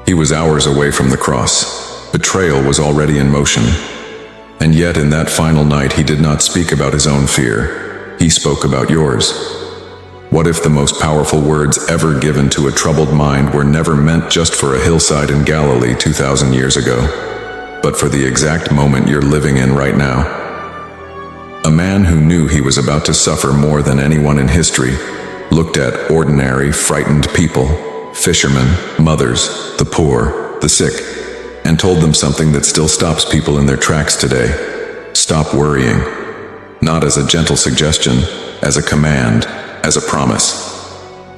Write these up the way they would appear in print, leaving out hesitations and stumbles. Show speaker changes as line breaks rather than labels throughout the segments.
He was hours away from the cross. Betrayal was already in motion. And yet in that final night he did not speak about his own fear. He spoke about yours. What if the most powerful words ever given to a troubled mind were never meant just for a hillside in Galilee 2,000 years ago, but for the exact moment you're living in right now? A man who knew he was about to suffer more than anyone in history looked at ordinary, frightened people, fishermen, mothers, the poor, the sick, and told them something that still stops people in their tracks today. Stop worrying. Not as a gentle suggestion, as a command, as a promise.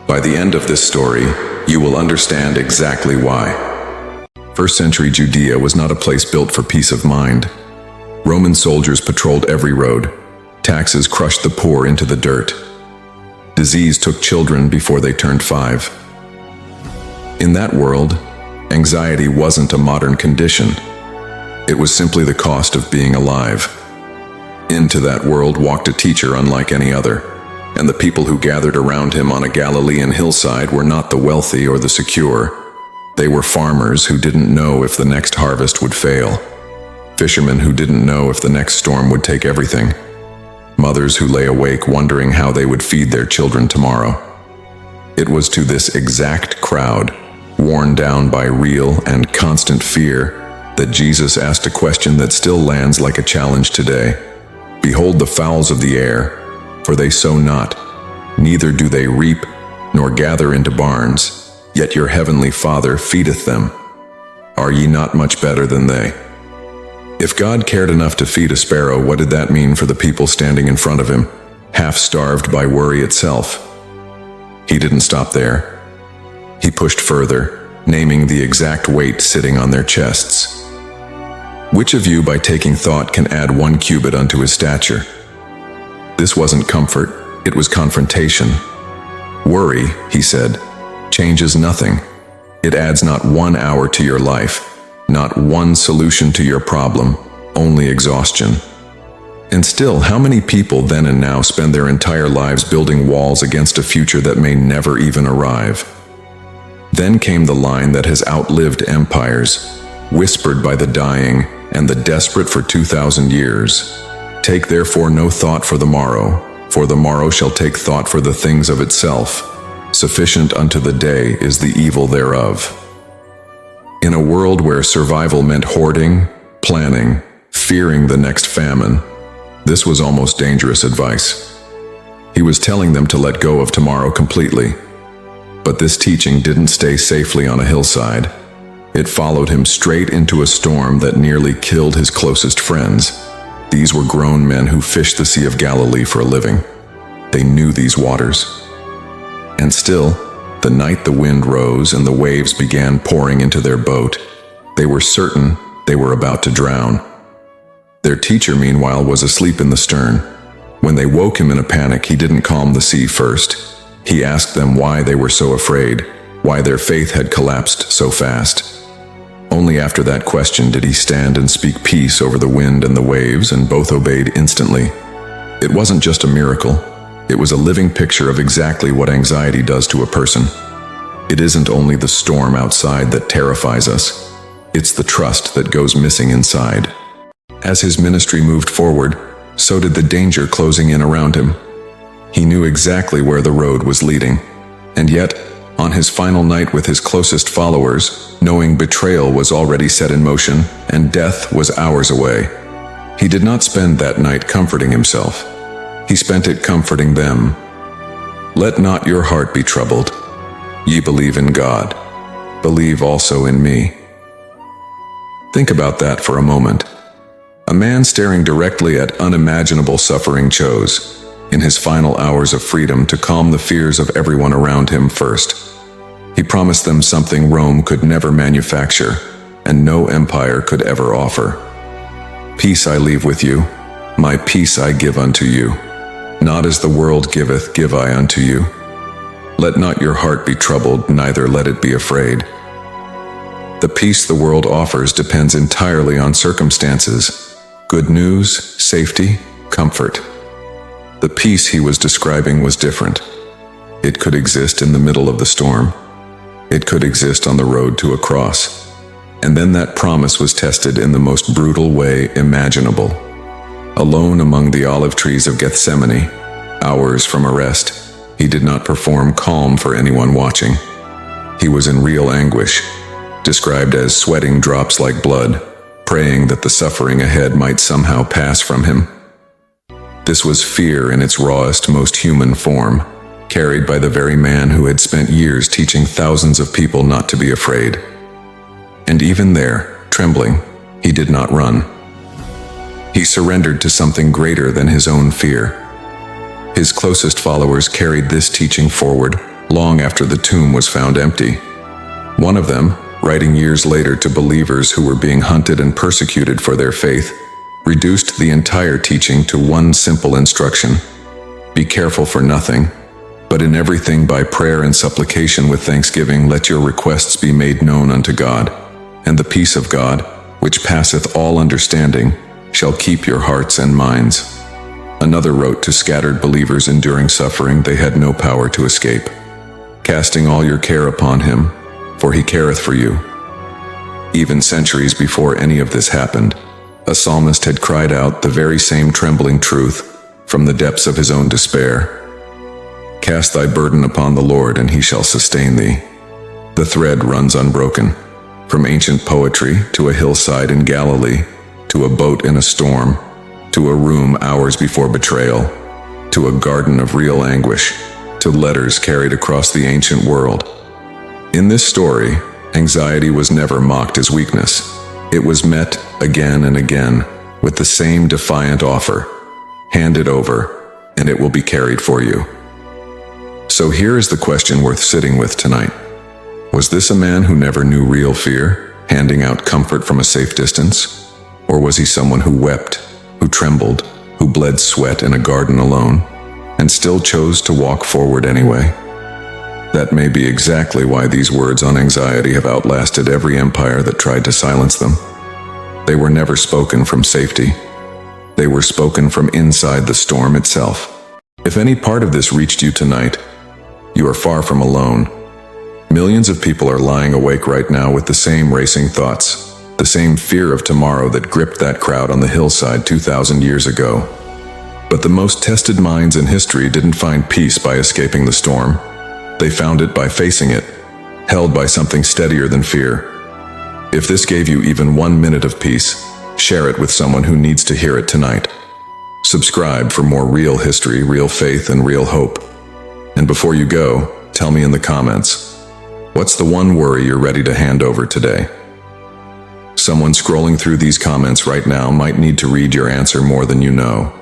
By the end of this story, you will understand exactly why. First century Judea was not a place built for peace of mind. Roman soldiers patrolled every road. Taxes crushed the poor into the dirt. Disease took children before they turned 5. In that world, anxiety wasn't a modern condition. It was simply the cost of being alive. Into that world walked a teacher unlike any other, and the people who gathered around him on a Galilean hillside were not the wealthy or the secure. They were farmers who didn't know if the next harvest would fail, fishermen who didn't know if the next storm would take everything, mothers who lay awake wondering how they would feed their children tomorrow. It was to this exact crowd, worn down by real and constant fear, that Jesus asked a question that still lands like a challenge today. Behold the fowls of the air, for they sow not, neither do they reap, nor gather into barns, yet your heavenly Father feedeth them. Are ye not much better than they? If God cared enough to feed a sparrow, what did that mean for the people standing in front of him, half-starved by worry itself? He didn't stop there. He pushed further, naming the exact weight sitting on their chests. Which of you, by taking thought, can add 1 cubit unto his stature? This wasn't comfort, it was confrontation. Worry, he said, changes nothing. It adds not 1 hour to your life, not 1 solution to your problem, only exhaustion. And still, how many people then and now spend their entire lives building walls against a future that may never even arrive? Then came the line that has outlived empires, whispered by the dying and the desperate for 2,000 years. Take therefore no thought for the morrow shall take thought for the things of itself. Sufficient unto the day is the evil thereof. In a world where survival meant hoarding, planning, fearing the next famine, this was almost dangerous advice. He was telling them to let go of tomorrow completely. But this teaching didn't stay safely on a hillside. It followed him straight into a storm that nearly killed his closest friends. These were grown men who fished the Sea of Galilee for a living. They knew these waters. And still, the night the wind rose and the waves began pouring into their boat, they were certain they were about to drown. Their teacher, meanwhile, was asleep in the stern. When they woke him in a panic, he didn't calm the sea first. He asked them why they were so afraid, why their faith had collapsed so fast. Only after that question did he stand and speak peace over the wind and the waves, and both obeyed instantly. It wasn't just a miracle. It was a living picture of exactly what anxiety does to a person. It isn't only the storm outside that terrifies us. It's the trust that goes missing inside. As his ministry moved forward, so did the danger closing in around him. He knew exactly where the road was leading, and yet, on his final night with his closest followers, knowing betrayal was already set in motion and death was hours away, he did not spend that night comforting himself. He spent it comforting them. Let not your heart be troubled. Ye believe in God. Believe also in me. Think about that for a moment. A man staring directly at unimaginable suffering chose, in his final hours of freedom, to calm the fears of everyone around him first. He promised them something Rome could never manufacture, and no empire could ever offer. Peace I leave with you, my peace I give unto you. Not as the world giveth, give I unto you. Let not your heart be troubled, neither let it be afraid. The peace the world offers depends entirely on circumstances. Good news, safety, comfort. The peace he was describing was different. It could exist in the middle of the storm. it could exist on the road to a cross. And then that promise was tested in the most brutal way imaginable. Alone among the olive trees of Gethsemane, hours from arrest, he did not perform calm for anyone watching. He was in real anguish, described as sweating drops like blood, praying that the suffering ahead might somehow pass from him. This was fear in its rawest, most human form, carried by the very man who had spent years teaching thousands of people not to be afraid. And even there, trembling, he did not run. He surrendered to something greater than his own fear. His closest followers carried this teaching forward long after the tomb was found empty. One of them, writing years later to believers who were being hunted and persecuted for their faith, reduced the entire teaching to one simple instruction: be careful for nothing, but in everything by prayer and supplication with thanksgiving let your requests be made known unto God, and the peace of God, which passeth all understanding, shall keep your hearts and minds. Another wrote to scattered believers enduring suffering they had no power to escape: casting all your care upon him, for he careth for you. Even centuries before any of this happened, a psalmist had cried out the very same trembling truth from the depths of his own despair. Cast thy burden upon the Lord, and he shall sustain thee. The thread runs unbroken, from ancient poetry to a hillside in Galilee, to a boat in a storm, to a room hours before betrayal, to a garden of real anguish, to letters carried across the ancient world. In this story, anxiety was never mocked as weakness. It was met again and again with the same defiant offer: hand it over, and it will be carried for you. So here is the question worth sitting with tonight. Was this a man who never knew real fear, handing out comfort from a safe distance? Or was he someone who wept, who trembled, who bled sweat in a garden alone, and still chose to walk forward anyway? That may be exactly why these words on anxiety have outlasted every empire that tried to silence them. They were never spoken from safety. They were spoken from inside the storm itself. If any part of this reached you tonight, you are far from alone. Millions of people are lying awake right now with the same racing thoughts, the same fear of tomorrow that gripped that crowd on the hillside 2,000 years ago. But the most tested minds in history didn't find peace by escaping the storm. They found it by facing it, held by something steadier than fear. If this gave you even 1 minute of peace, share it with someone who needs to hear it tonight. Subscribe for more real history, real faith, and real hope. And before you go, tell me in the comments, what's the one worry you're ready to hand over today? Someone scrolling through these comments right now might need to read your answer more than you know.